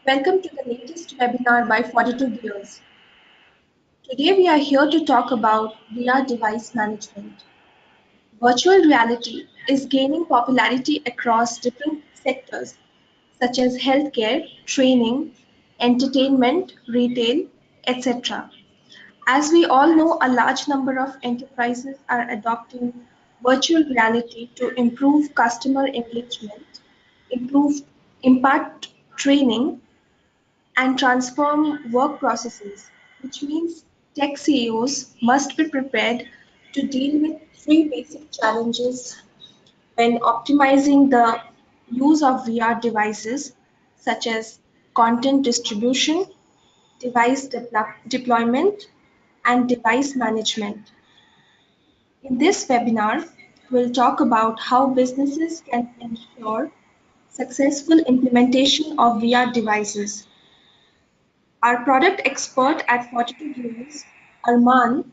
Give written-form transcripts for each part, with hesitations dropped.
Welcome to the latest webinar by 42Gears. Today we are here to talk about VR device management. Virtual reality is gaining popularity across different sectors such as healthcare, training, entertainment, retail, etc. As we all know, a large number of enterprises are adopting virtual reality to improve customer engagement, improve impact training, and transform work processes, which means tech CEOs must be prepared to deal with three basic challenges when optimizing the use of VR devices, such as content distribution, device deployment, and device management. In this webinar, we'll talk about how businesses can ensure successful implementation of VR devices. Our product expert at 42Gears, Arman,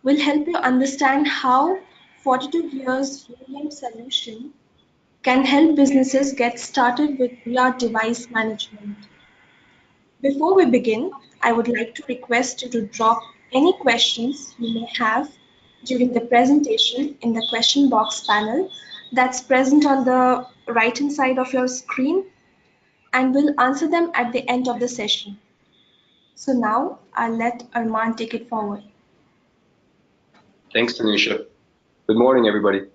will help you understand how 42Gears UEM solution can help businesses get started with VR device management. Before we begin, I would like to request you to drop any questions you may have during the presentation in the question box panel that's present on the right-hand side of your screen, and we'll answer them at the end of the session. So now I'll let Arman take it forward. Thanks, Tanisha. Good morning, everybody.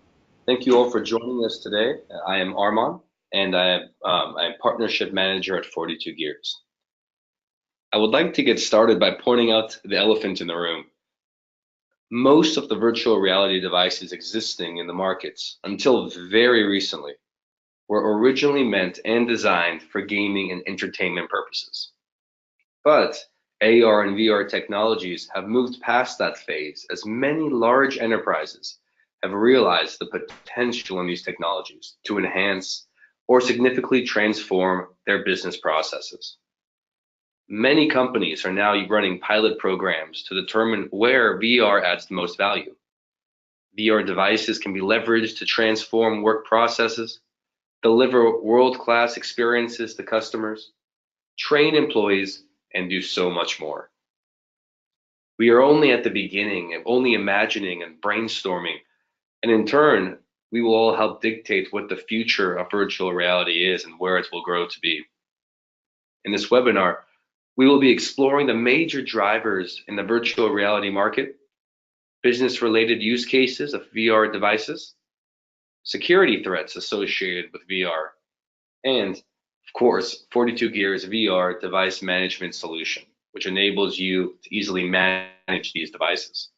Thank you all for joining us today. I am Arman, and I'm Partnership Manager at 42Gears. I would like to get started by pointing out the elephant in the room. Most of the virtual reality devices existing in the markets, until very recently, were originally meant and designed for gaming and entertainment purposes. But AR and VR technologies have moved past that phase as many large enterprises have realized the potential in these technologies to enhance or significantly transform their business processes. Many companies are now running pilot programs to determine where VR adds the most value. VR devices can be leveraged to transform work processes, deliver world-class experiences to customers, train employees, and do so much more. We are only at the beginning of only imagining and brainstorming, and in turn, we will all help dictate what the future of virtual reality is and where it will grow to be. In this webinar, we will be exploring the major drivers in the virtual reality market, business-related use cases of VR devices, security threats associated with VR, and of course, 42Gears VR device management solution, which enables you to easily manage these devices.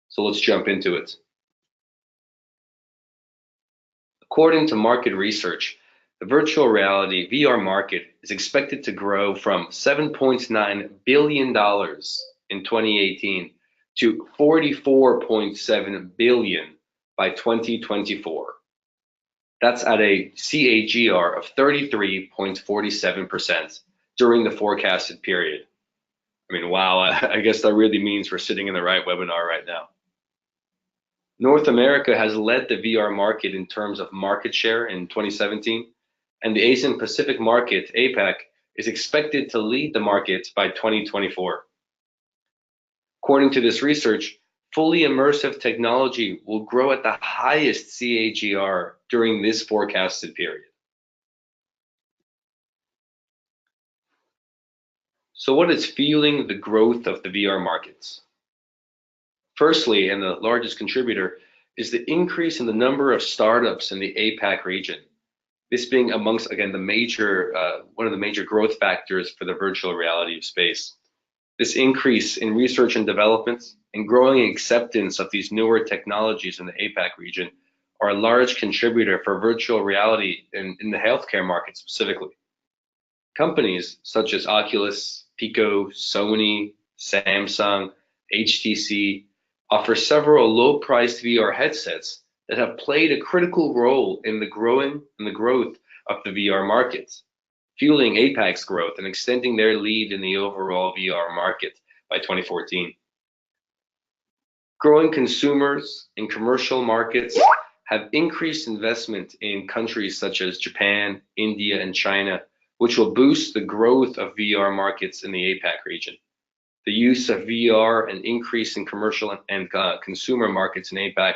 So let's jump into it. According to market research, the virtual reality VR market is expected to grow from $7.9 billion in 2018 to $44.7 billion by 2024. That's at a CAGR of 33.47% during the forecasted period. I mean, wow, I guess that really means we're sitting in the right webinar right now. North America has led the VR market in terms of market share in 2017, and the Asian Pacific market, APAC, is expected to lead the market by 2024. According to this research, fully immersive technology will grow at the highest CAGR during this forecasted period. So what is fueling the growth of the VR markets? Firstly, and the largest contributor, is the increase in the number of startups in the APAC region. This being amongst, again, one of the major growth factors for the virtual reality space. This increase in research and development and growing acceptance of these newer technologies in the APAC region are a large contributor for virtual reality in the healthcare market specifically. Companies such as Oculus, Pico, Sony, Samsung, HTC offer several low-priced VR headsets that have played a critical role in the growth of the VR market, fueling APAC's growth and extending their lead in the overall VR market by 2014. Growing consumers in commercial markets have increased investment in countries such as Japan, India, and China, which will boost the growth of VR markets in the APAC region. The use of VR and increase in commercial and consumer markets in APAC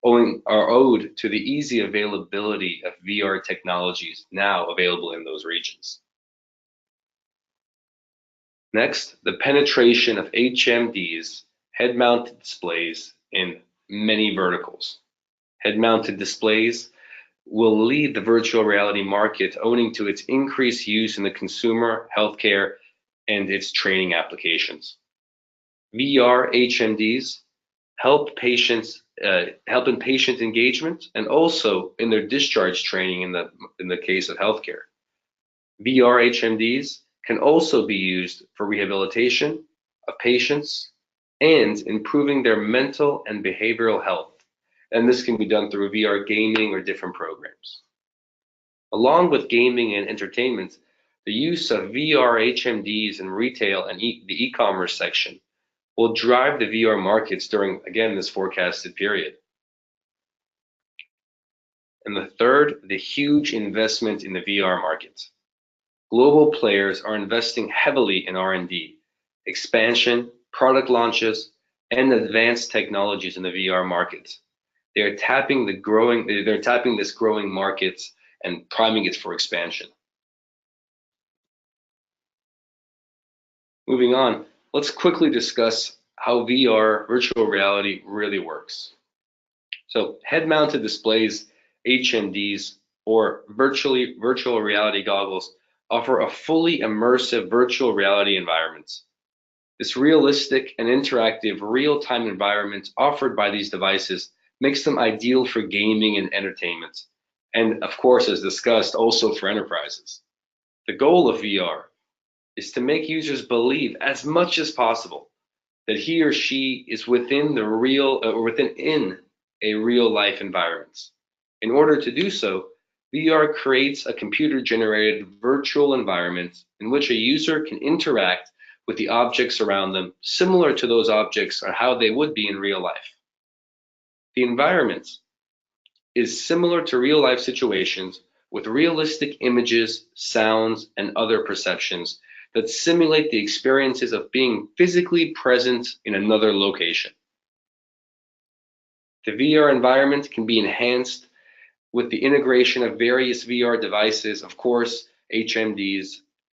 are owed to the easy availability of VR technologies now available in those regions. Next, the penetration of HMDs, head-mounted displays, in many verticals. Head-mounted displays will lead the virtual reality market owing to its increased use in the consumer, healthcare, and its training applications. VR HMDs help in patient engagement and also in their discharge training in the case of healthcare. VR HMDs can also be used for rehabilitation of patients and improving their mental and behavioral health. And this can be done through VR gaming or different programs. Along with gaming and entertainment, the use of VR HMDs in retail and the e-commerce section will drive the VR markets during, again, this forecasted period. And the third, the huge investment in the VR market. Global players are investing heavily in R&D, expansion, product launches, and advanced technologies in the VR market. They're tapping this growing market and priming it for expansion. Moving on, let's quickly discuss how VR, virtual reality, really works. So head-mounted displays, HMDs, or virtual reality goggles offer a fully immersive virtual reality environment. This realistic and interactive real-time environment offered by these devices makes them ideal for gaming and entertainment, and of course, as discussed, also for enterprises. The goal of VR is to make users believe as much as possible that he or she is within a real life environment. In order to do so, VR creates a computer-generated virtual environment in which a user can interact with the objects around them, similar to those objects or how they would be in real life. The environment is similar to real life situations with realistic images, sounds, and other perceptions that simulate the experiences of being physically present in another location. The VR environment can be enhanced with the integration of various VR devices, of course, HMDs,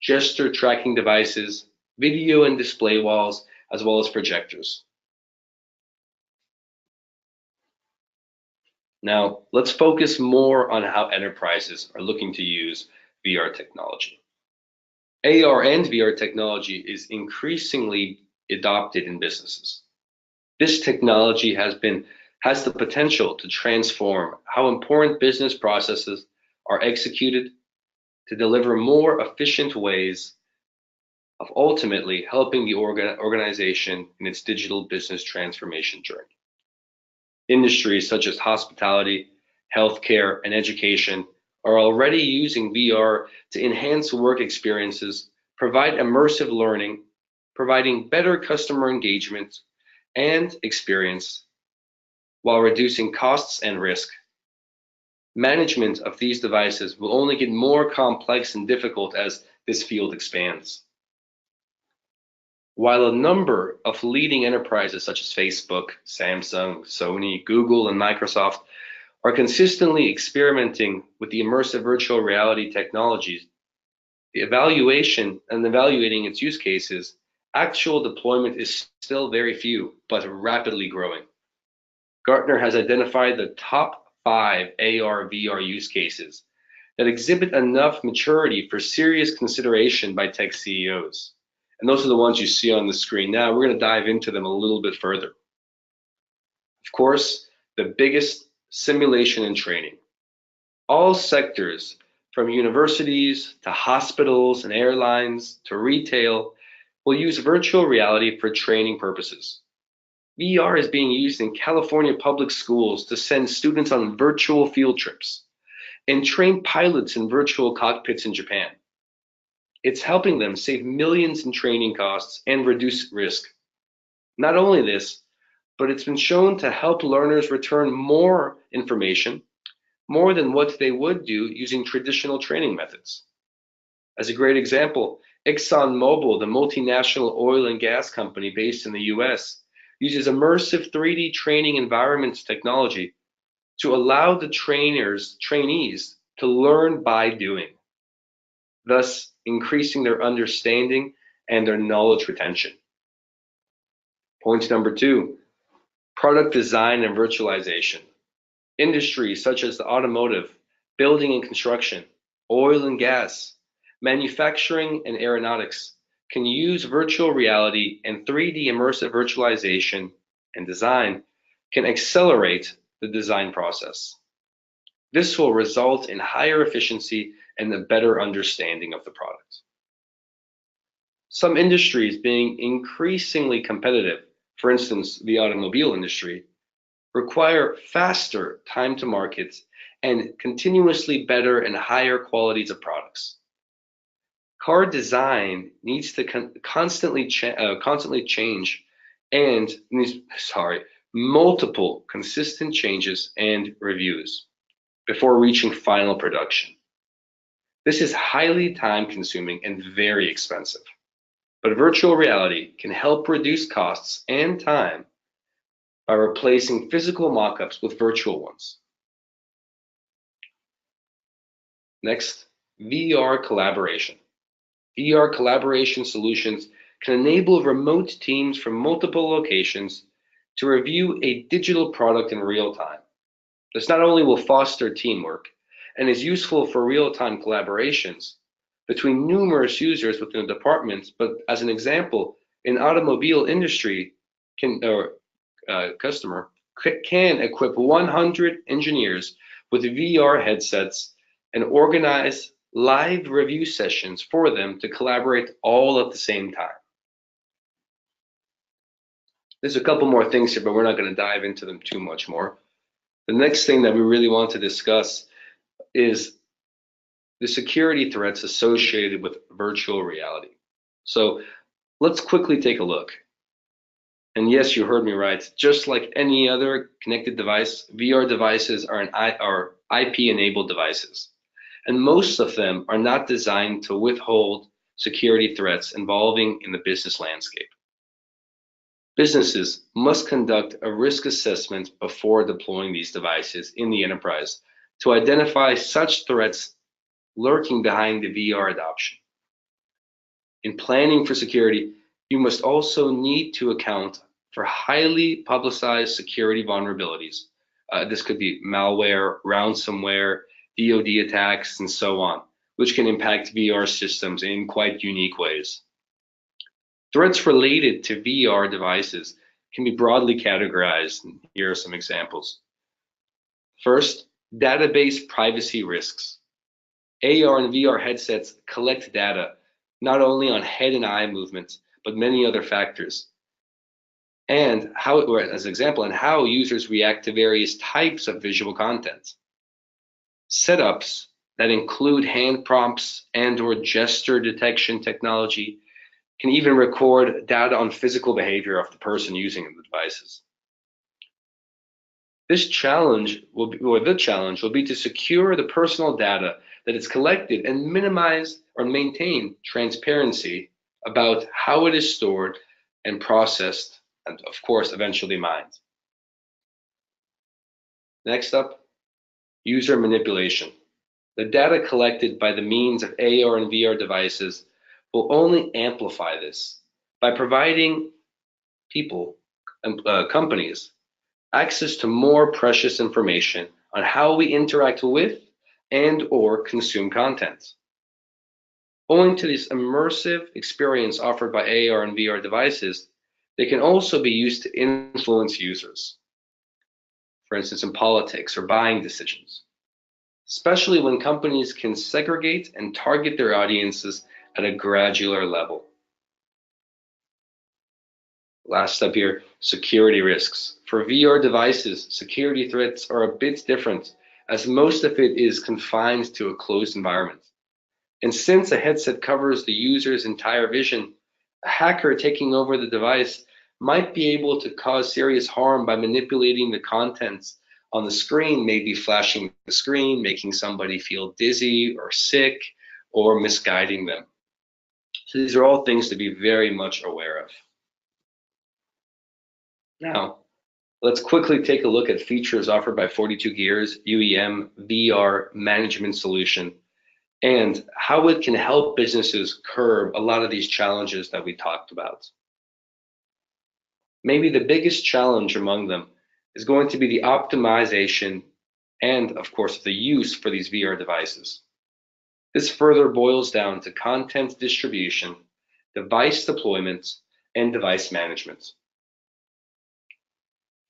gesture tracking devices, video and display walls, as well as projectors. Now, let's focus more on how enterprises are looking to use VR technology. AR and VR technology is increasingly adopted in businesses. This technology has the potential to transform how important business processes are executed to deliver more efficient ways of ultimately helping the organization in its digital business transformation journey. Industries such as hospitality, healthcare, and education are already using VR to enhance work experiences, provide immersive learning, providing better customer engagement and experience, while reducing costs and risk. Management of these devices will only get more complex and difficult as this field expands. While a number of leading enterprises such as Facebook, Samsung, Sony, Google, and Microsoft are consistently experimenting with the immersive virtual reality technologies, the evaluating its use cases, actual deployment is still very few, but rapidly growing. Gartner has identified the top 5 AR VR use cases that exhibit enough maturity for serious consideration by tech CEOs. And those are the ones you see on the screen now. We're going to dive into them a little bit further. Of course, the biggest, simulation and training. All sectors, from universities to hospitals and airlines to retail, will use virtual reality for training purposes. VR is being used in California public schools to send students on virtual field trips and train pilots in virtual cockpits in Japan. It's helping them save millions in training costs and reduce risk. Not only this, but it's been shown to help learners return more information, more than what they would do using traditional training methods. As a great example, ExxonMobil, the multinational oil and gas company based in the US, uses immersive 3D training environments technology to allow the trainees to learn by doing, thus increasing their understanding and their knowledge retention. Point number 2, product design and virtualization. Industries such as the automotive, building and construction, oil and gas, manufacturing and aeronautics can use virtual reality and 3D immersive virtualization and design can accelerate the design process. This will result in higher efficiency and a better understanding of the product. Some industries being increasingly competitive, for instance, the automobile industry, require faster time to market and continuously better and higher qualities of products. Car design needs to constantly change and multiple consistent changes and reviews before reaching final production. This is highly time consuming and very expensive, but virtual reality can help reduce costs and time by replacing physical mockups with virtual ones. Next, VR collaboration. VR collaboration solutions can enable remote teams from multiple locations to review a digital product in real time. This not only will foster teamwork and is useful for real-time collaborations between numerous users within a department, but as an example, an automobile industry customer can equip 100 engineers with VR headsets and organize live review sessions for them to collaborate all at the same time. There's a couple more things here, but we're not going to dive into them too much more. The next thing that we really want to discuss is the security threats associated with virtual reality. So let's quickly take a look. And yes, you heard me right. Just like any other connected device, VR devices are IP-enabled devices. And most of them are not designed to withhold security threats involving in the business landscape. Businesses must conduct a risk assessment before deploying these devices in the enterprise to identify such threats lurking behind the VR adoption. In planning for security, you must also need to account for highly publicized security vulnerabilities. This could be malware, ransomware, DoD attacks, and so on, which can impact VR systems in quite unique ways. Threats related to VR devices can be broadly categorized, and here are some examples. First, database privacy risks. AR and VR headsets collect data not only on head and eye movements, but many other factors. And as an example, and how users react to various types of visual content. Setups that include hand prompts and/or gesture detection technology can even record data on physical behavior of the person using the devices. The challenge will be to secure the personal data that is collected and minimize or maintain transparency about how it is stored and processed, and of course, eventually mined. Next up, user manipulation. The data collected by the means of AR and VR devices will only amplify this by providing people and companies access to more precious information on how we interact with and or consume content. Owing to this immersive experience offered by AR and VR devices, they can also be used to influence users, for instance, in politics or buying decisions, especially when companies can segregate and target their audiences at a granular level. Last step here, security risks. For VR devices, security threats are a bit different, as most of it is confined to a closed environment. And since a headset covers the user's entire vision, a hacker taking over the device might be able to cause serious harm by manipulating the contents on the screen, maybe flashing the screen, making somebody feel dizzy or sick, or misguiding them. So these are all things to be very much aware of. Now, let's quickly take a look at features offered by 42Gears UEM VR management solution and how it can help businesses curb a lot of these challenges that we talked about. Maybe the biggest challenge among them is going to be the optimization and, of course, the use for these VR devices. This further boils down to content distribution, device deployment, and device management.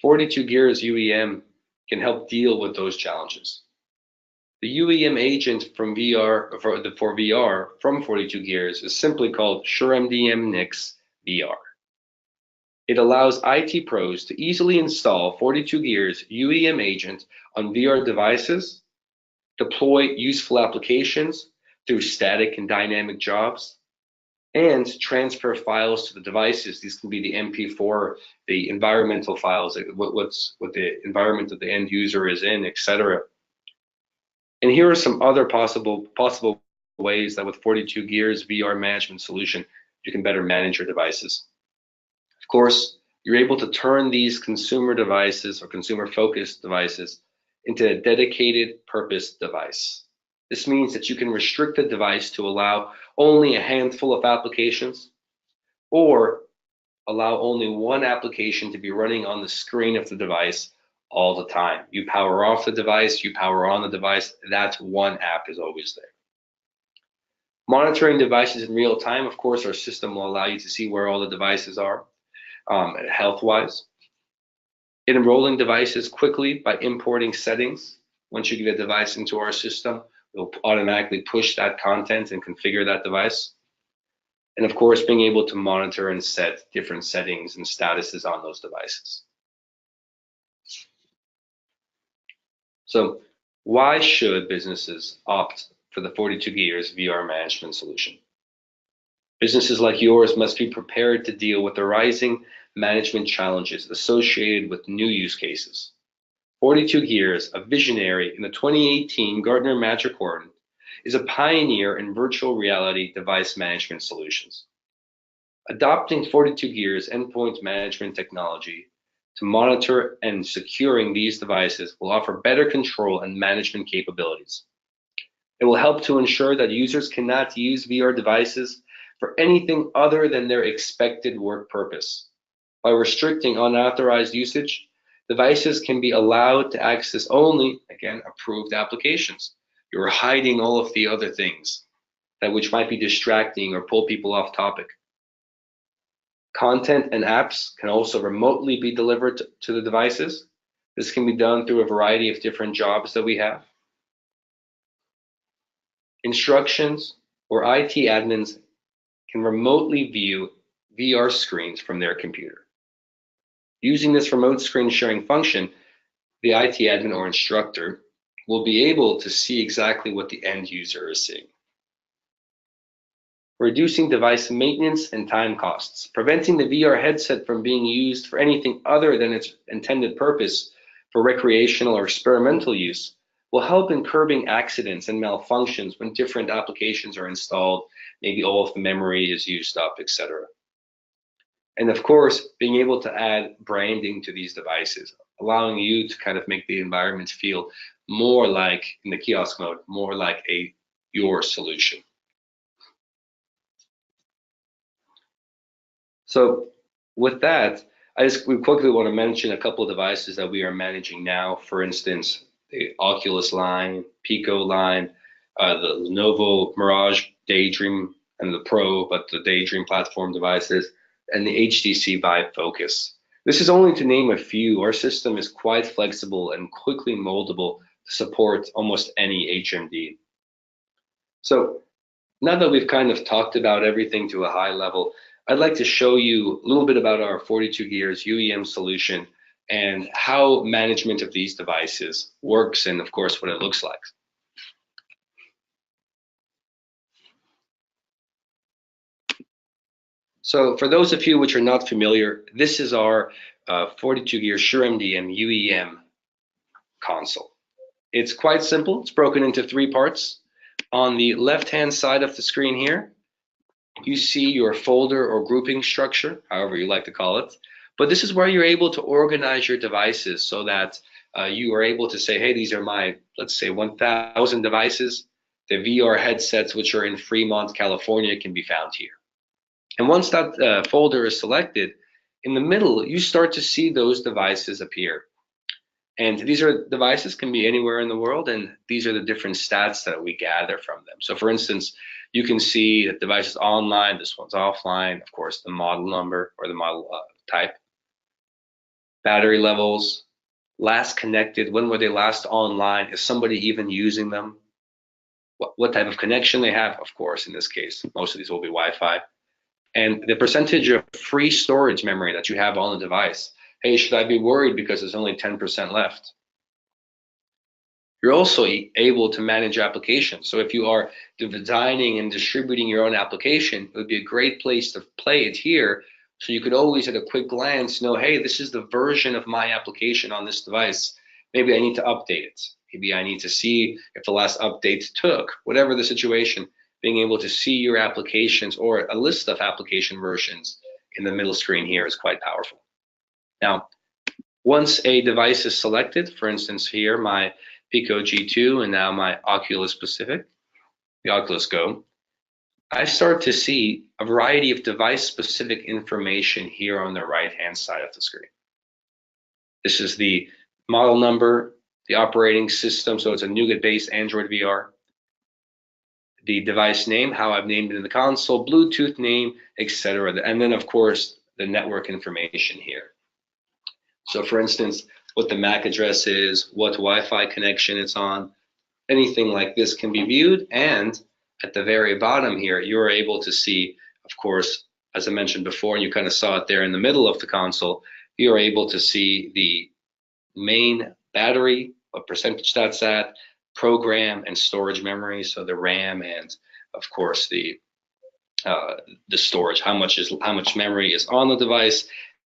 42Gears UEM can help deal with those challenges. The UEM agent from VR for VR from 42Gears is simply called SureMDM Nix VR. It allows IT pros to easily install 42Gears UEM agent on VR devices, deploy useful applications through static and dynamic jobs, and transfer files to the devices. These can be the MP4, the environmental files, what the environment that the end user is in, etc. And here are some other possible ways that with 42Gears VR management solution, you can better manage your devices. Of course, you're able to turn these consumer devices or consumer-focused devices into a dedicated purpose device. This means that you can restrict the device to allow only a handful of applications or allow only one application to be running on the screen of the device all the time. You power off the device, you power on the device, that one app is always there. Monitoring devices in real time, of course, our system will allow you to see where all the devices are health-wise. Enrolling devices quickly by importing settings. Once you get a device into our system, we'll automatically push that content and configure that device. And of course, being able to monitor and set different settings and statuses on those devices. So why should businesses opt for the 42Gears VR management solution? Businesses like yours must be prepared to deal with the rising management challenges associated with new use cases. 42Gears, a visionary in the 2018 Gartner Magic Quadrant, is a pioneer in virtual reality device management solutions. Adopting 42Gears endpoint management technology to monitor and securing these devices will offer better control and management capabilities. It will help to ensure that users cannot use VR devices for anything other than their expected work purpose. By restricting unauthorized usage, devices can be allowed to access only, again, approved applications. You're hiding all of the other things which might be distracting or pull people off topic. Content and apps can also remotely be delivered to the devices. This can be done through a variety of different jobs that we have. Instructions or IT admins can remotely view VR screens from their computer. Using this remote screen sharing function, the IT admin or instructor will be able to see exactly what the end user is seeing. Reducing device maintenance and time costs. Preventing the VR headset from being used for anything other than its intended purpose for recreational or experimental use will help in curbing accidents and malfunctions when different applications are installed, maybe all of the memory is used up, etc. And of course, being able to add branding to these devices, allowing you to kind of make the environment feel more like, in the kiosk mode, more like your solution. So with that, we quickly want to mention a couple of devices that we are managing now. For instance, the Oculus line, Pico line, the Lenovo Mirage Daydream and the Pro, but the Daydream platform devices, and the HTC Vive Focus. This is only to name a few. Our system is quite flexible and quickly moldable to support almost any HMD. So now that we've kind of talked about everything to a high level, I'd like to show you a little bit about our 42Gears UEM solution and how management of these devices works and, of course, what it looks like. So for those of you which are not familiar, this is our 42Gears SureMDM UEM console. It's quite simple. It's broken into three parts. On the left-hand side of the screen here, you see your folder or grouping structure, however you like to call it. But this is where you're able to organize your devices so that you are able to say, hey, these are my, let's say, 1,000 devices. The VR headsets, which are in Fremont, California, can be found here. And once that folder is selected, in the middle, you start to see those devices appear. And these are devices can be anywhere in the world, and these are the different stats that we gather from them. So for instance, you can see that device is online, this one's offline, of course, the model number or the model type, battery levels, last connected, when were they last online, is somebody even using them, what type of connection they have, of course, in this case, most of these will be Wi-Fi, and the percentage of free storage memory that you have on the device. Hey, should I be worried because there's only 10% left? You're also able to manage applications. So if you are designing and distributing your own application, it would be a great place to play it here. So you could always at a quick glance know, hey, this is the version of my application on this device. Maybe I need to update it. Maybe I need to see if the last update took, whatever the situation, being able to see your applications or a list of application versions in the middle screen here is quite powerful. Now, once a device is selected, for instance here, my Pico G2 and now my Oculus Pacific, the Oculus Go, I start to see a variety of device-specific information here on the right-hand side of the screen. This is the model number, the operating system, so it's a Nougat-based Android VR, the device name, how I've named it in the console, Bluetooth name, etc. And then, of course, the network information here. So for instance, what the MAC address is, what Wi-Fi connection it's on, anything like this can be viewed. And at the very bottom here, you're able to see, of course, as I mentioned before, and you kind of saw it there in the middle of the console, you're able to see the main battery, what percentage that's at, program and storage memory, so the RAM and of course the storage, how much memory is on the device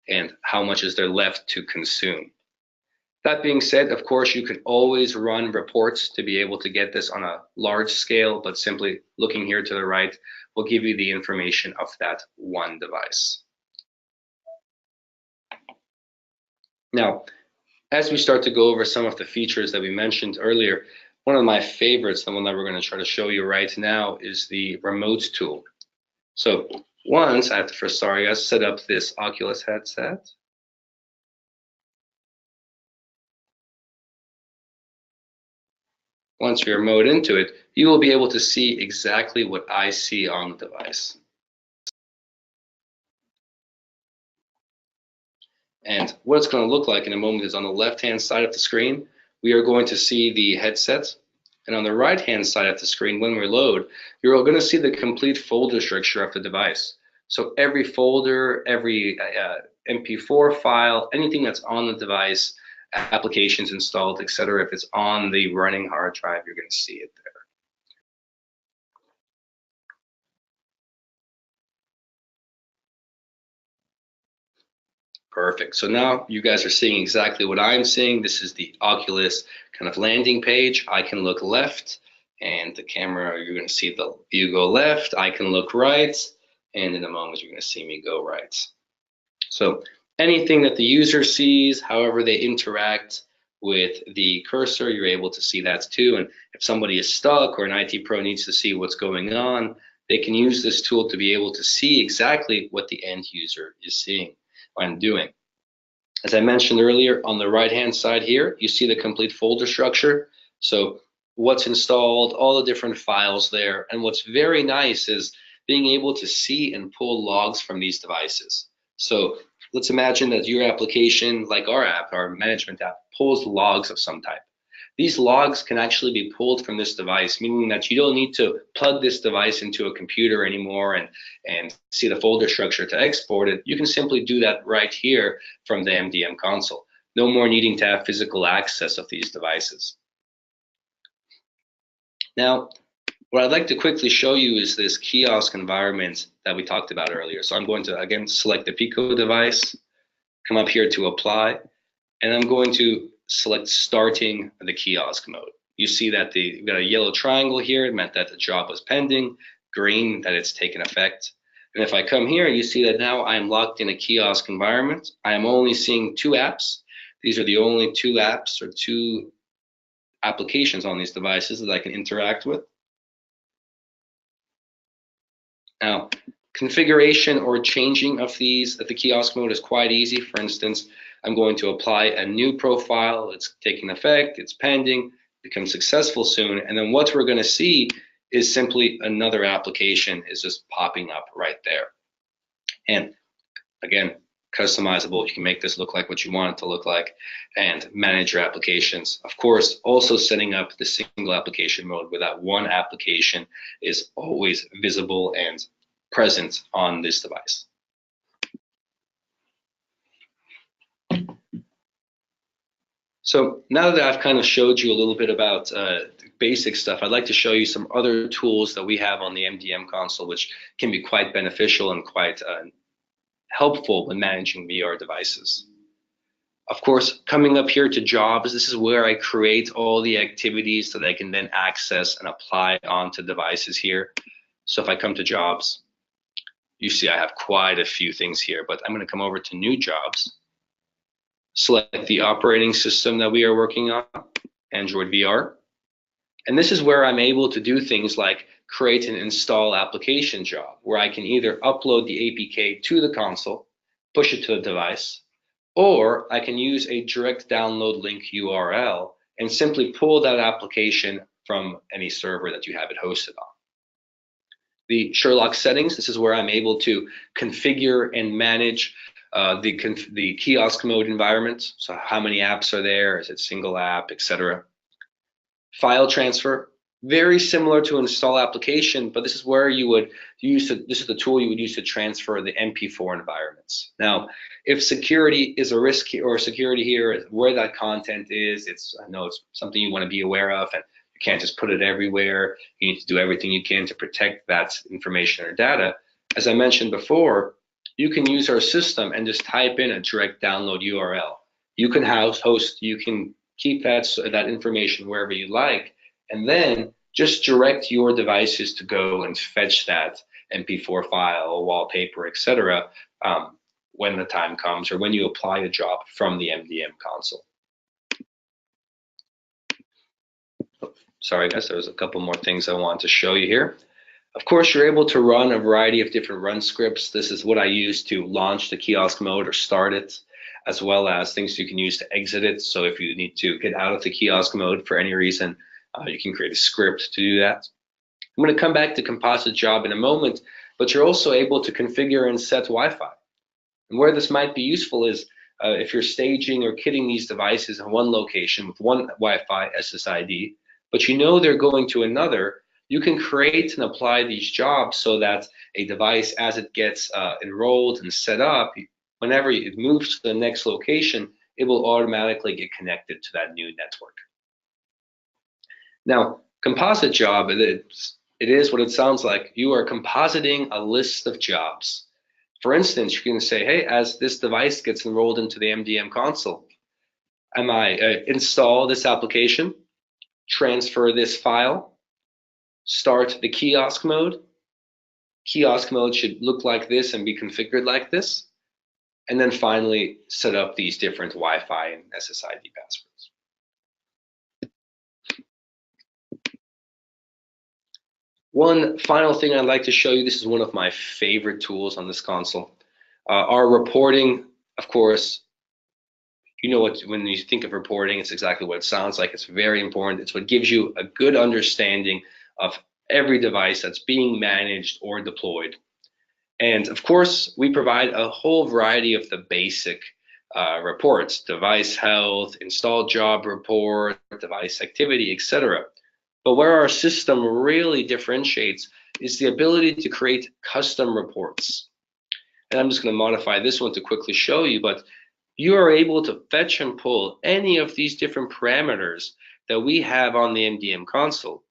and how much is there left to consume. That being said, of course, you can always run reports to be able to get this on a large scale, but simply looking here to the right will give you the information of that one device. Now, as we start to go over some of the features that we mentioned earlier, one of my favorites, the one that we're going to try to show you right now, is the remote tool. So once I have to first, set up this Oculus headset. Once we remote into it, you will be able to see exactly what I see on the device. And what it's going to look like in a moment is on the left-hand side of the screen, we are going to see the headset. And on the right-hand side of the screen, when we load, you're going to see the complete folder structure of the device. So every folder, every MP4 file, anything that's on the device, applications installed, etc. If it's on the running hard drive, you're going to see it there. Perfect. So now you guys are seeing exactly what I'm seeing. This is the Oculus kind of landing page. I can look left, and the camera, you're going to see the view go left. I can look right, and in a moment, you're going to see me go right. So anything that the user sees, however they interact with the cursor, you're able to see that too. And if somebody is stuck or an IT pro needs to see what's going on, they can use this tool to be able to see exactly what the end user is seeing and doing. As I mentioned earlier, on the right-hand side here, you see the complete folder structure. So what's installed, all the different files there. And what's very nice is being able to see and pull logs from these devices. So let's imagine that your application, like our app, our management app, pulls logs of some type. These logs can actually be pulled from this device, meaning that you don't need to plug this device into a computer anymore and see the folder structure to export it. You can simply do that right here from the MDM console. No more needing to have physical access of these devices. Now, what I'd like to quickly show you is this kiosk environment that we talked about earlier. So I'm going to, again, select the Pico device, come up here to apply, and I'm going to select starting the kiosk mode. You see that we've got a yellow triangle here. It meant that the job was pending. Green, that it's taken effect. And if I come here, you see that now I'm locked in a kiosk environment. I am only seeing 2 apps. These are the only 2 apps or 2 applications on these devices that I can interact with. Now, configuration or changing of these at the kiosk mode is quite easy. For instance, I'm going to apply a new profile. It's taking effect, it's pending, become successful soon. And then what we're going to see is simply another application is just popping up right there. And again, customizable. You can make this look like what you want it to look like and manage your applications. Of course, also setting up the single application mode where that one application is always visible and present on this device. So now that I've kind of showed you a little bit about basic stuff, I'd like to show you some other tools that we have on the MDM console, which can be quite beneficial and quite helpful when managing VR devices. Of course, coming up here to jobs, this is where I create all the activities that I can then access and apply onto devices here. So if I come to jobs, you see I have quite a few things here, but I'm going to come over to new jobs, select the operating system that we are working on, Android VR. And this is where I'm able to do things like create an install application job, where I can either upload the APK to the console, push it to the device, or I can use a direct download link URL and simply pull that application from any server that you have it hosted on. The Sherlock settings, this is where I'm able to configure and manage the kiosk mode environment. So how many apps are there? Is it single app, etc. File transfer, very similar to install application, but this is where you would use this is the tool you would use to transfer the MP4 environments. Now, if security is a risk or security here, where that content is, I know it's something you want to be aware of, and you can't just put it everywhere. You need to do everything you can to protect that information or data. As I mentioned before, you can use our system and just type in a direct download URL. You can you can keep that information wherever you like, and then just direct your devices to go and fetch that MP4 file, wallpaper, etc. When the time comes or when you apply a job from the MDM console. Sorry guys, there was a couple more things I want to show you here. Of course, you're able to run a variety of different run scripts. This is what I use to launch the kiosk mode or start it, as well as things you can use to exit it. So if you need to get out of the kiosk mode for any reason, you can create a script to do that. I'm going to come back to composite job in a moment, but you're also able to configure and set Wi-Fi. And where this might be useful is if you're staging or kitting these devices in one location with one Wi-Fi SSID, but you know they're going to another, you can create and apply these jobs so that a device, as it gets enrolled and set up, whenever it moves to the next location, it will automatically get connected to that new network. Now, composite job, it is what it sounds like. You are compositing a list of jobs. For instance, you can say, hey, as this device gets enrolled into the MDM console, install this application, transfer this file, start the kiosk mode. Kiosk mode should look like this and be configured like this. And then finally, set up these different Wi-Fi and SSID passwords. One final thing I'd like to show you, this is one of my favorite tools on this console. Our reporting, of course, you know what, when you think of reporting, it's exactly what it sounds like. It's very important. It's what gives you a good understanding of every device that's being managed or deployed. And of course, we provide a whole variety of the basic reports, device health, installed job report, device activity, etc. But where our system really differentiates is the ability to create custom reports. And I'm just going to modify this one to quickly show you, but you are able to fetch and pull any of these different parameters that we have on the MDM console,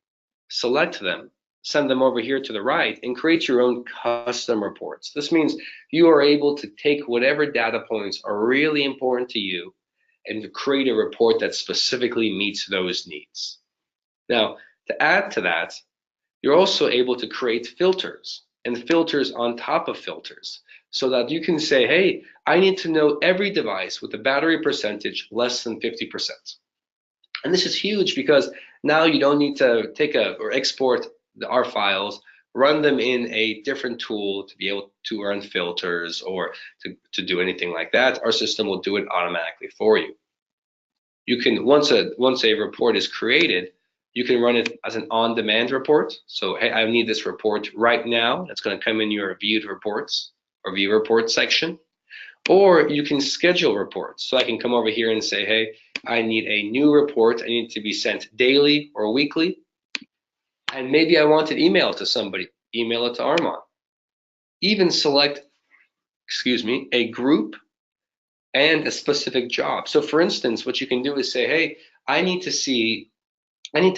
select them, send them over here to the right, and create your own custom reports. This means you are able to take whatever data points are really important to you and to create a report that specifically meets those needs. Now, to add to that, you're also able to create filters and filters on top of filters so that you can say, hey, I need to know every device with a battery percentage less than 50%. And this is huge because now you don't need to take or export our files, run them in a different tool to be able to run filters or to do anything like that. Our system will do it automatically for you. You can, once a report is created, you can run it as an on-demand report. So, hey, I need this report right now. That's going to come in your viewed reports or view reports section. Or you can schedule reports. So I can come over here and say, hey, I need a new report. I need it to be sent daily or weekly. And maybe I want to email it to somebody. Email it to Armand. Even select, a group and a specific job. So for instance, what you can do is say, hey, I need to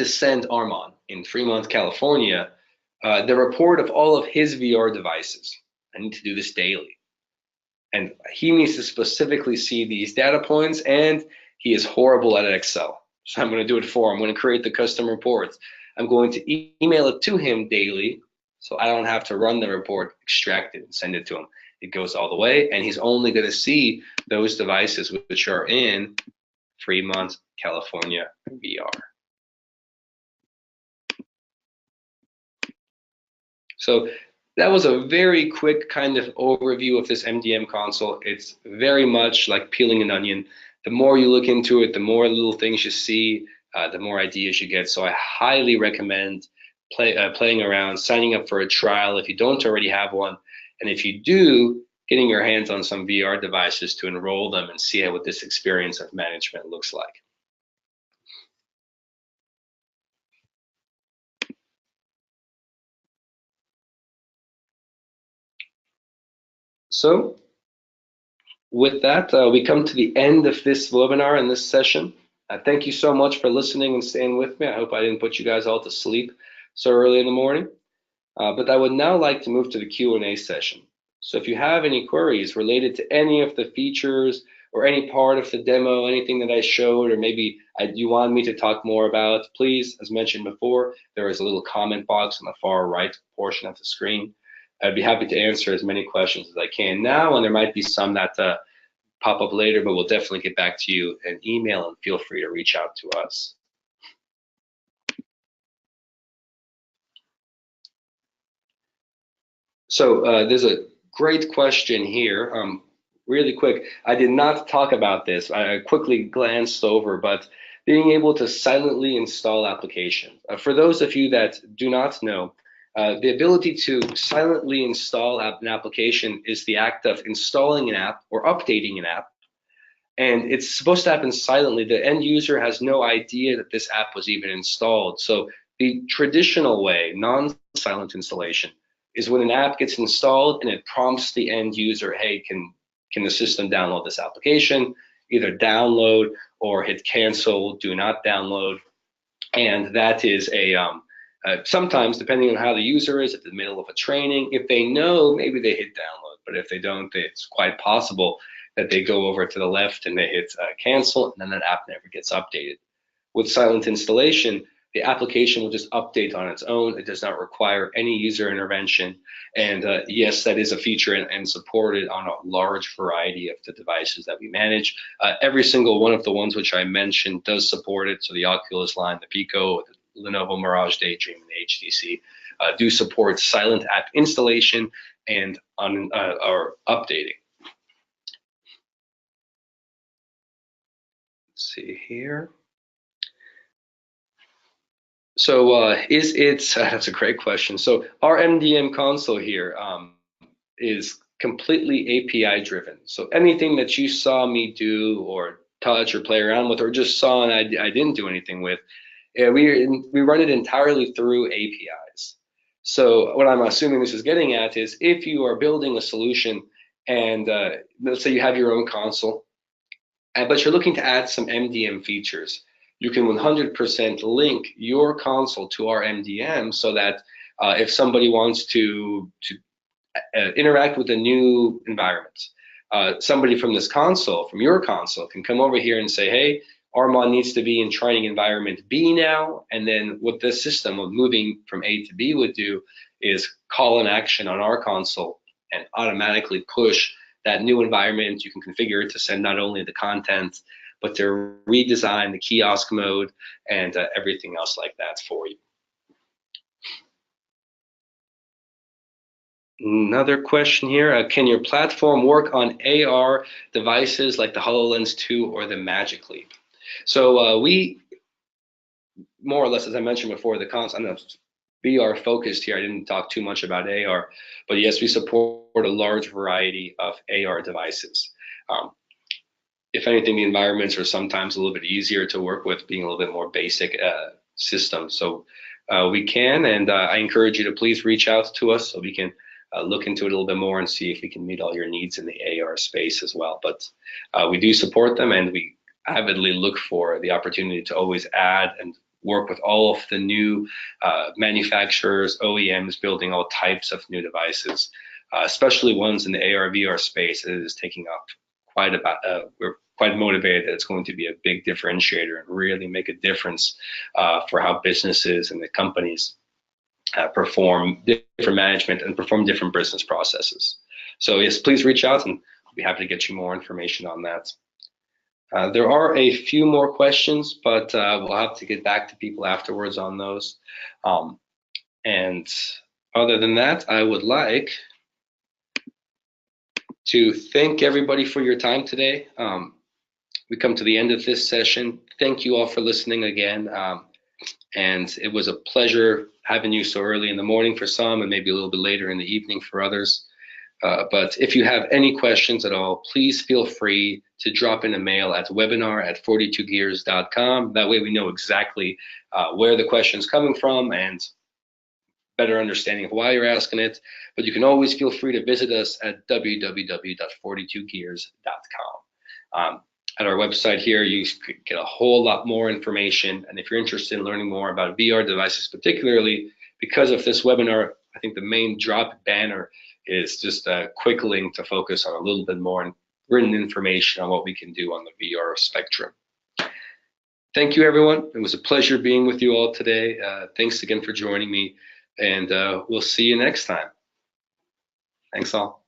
send Armand in Fremont, California, the report of all of his VR devices. I need to do this daily. And he needs to specifically see these data points, and he is horrible at Excel. So I'm going to do it for him. I'm going to create the custom reports. I'm going to email it to him daily, so I don't have to run the report, extract it, and send it to him. It goes all the way, and he's only going to see those devices which are in Fremont, California VR. So that was a very quick kind of overview of this MDM console. It's very much like peeling an onion. The more you look into it, the more little things you see, the more ideas you get. So I highly recommend playing around, signing up for a trial if you don't already have one. And if you do, getting your hands on some VR devices to enroll them and see what this experience of management looks like. So with that, we come to the end of this webinar and this session. Thank you so much for listening and staying with me. I hope I didn't put you guys all to sleep so early in the morning. But I would now like to move to the Q&A session. So if you have any queries related to any of the features or any part of the demo, anything that I showed, or maybe you want me to talk more about, please, as mentioned before, there is a little comment box on the far right portion of the screen. I'd be happy to answer as many questions as I can now, and there might be some that pop up later, but we'll definitely get back to you in email, and feel free to reach out to us. So there's a great question here. Really quick, I did not talk about this. I quickly glanced over, but being able to silently install applications. For those of you that do not know, the ability to silently install an application is the act of installing an app or updating an app. And it's supposed to happen silently. The end user has no idea that this app was even installed. So the traditional way, non-silent installation, is when an app gets installed and it prompts the end user, hey, can the system download this application? Either download or hit cancel, do not download. And that is sometimes, depending on how the user is at the middle of a training, if they know, maybe they hit download. But if they don't, it's quite possible that they go over to the left and they hit cancel, and then that app never gets updated. With silent installation, the application will just update on its own. It does not require any user intervention. And yes, that is a feature and supported on a large variety of the devices that we manage. Every single one of the ones which I mentioned does support it. So the Oculus line, the Pico, the Lenovo Mirage Daydream, and the HTC do support silent app installation and or updating. Let's see here. So is it, that's a great question. So our MDM console here is completely API driven. So anything that you saw me do or touch or play around with or just saw and I didn't do anything with, we run it entirely through APIs. So what I'm assuming this is getting at is if you are building a solution and let's say you have your own console, but you're looking to add some MDM features, you can 100% link your console to our MDM so that if somebody wants to interact with a new environment, somebody from this console, from your console, can come over here and say, hey, Armand needs to be in training environment B now, and then what this system of moving from A to B would do is call an action on our console and automatically push that new environment. You can configure it to send not only the content, but to redesign the kiosk mode and everything else like that for you. Another question here, can your platform work on AR devices like the HoloLens 2 or the Magic Leap? So we, more or less, as I mentioned before, the console, I know VR focused here, I didn't talk too much about AR, but yes, we support a large variety of AR devices. If anything, the environments are sometimes a little bit easier to work with, being a little bit more basic systems. So we can, and I encourage you to please reach out to us so we can look into it a little bit more and see if we can meet all your needs in the AR space as well. But we do support them, and we avidly look for the opportunity to always add and work with all of the new manufacturers, OEMs building all types of new devices, especially ones in the AR VR space. It is taking up quite a we're quite motivated that it's going to be a big differentiator and really make a difference for how businesses and the companies perform different management and perform different business processes. So yes, please reach out and we'll be happy to get you more information on that. There are a few more questions, but we'll have to get back to people afterwards on those. And other than that, I would like to thank everybody for your time today. We come to the end of this session. Thank you all for listening again. And it was a pleasure having you so early in the morning for some and maybe a little bit later in the evening for others. But if you have any questions at all, please feel free to drop in a mail at webinar@42gears.com. That way we know exactly where the question's coming from and better understanding of why you're asking it. But you can always feel free to visit us at www.42gears.com. At our website here, you get a whole lot more information. And if you're interested in learning more about VR devices, particularly because of this webinar, I think the main drop banner is just a quick link to focus on a little bit more written information on what we can do on the VR spectrum. Thank you, everyone. It was a pleasure being with you all today. Thanks again for joining me, and we'll see you next time. Thanks all.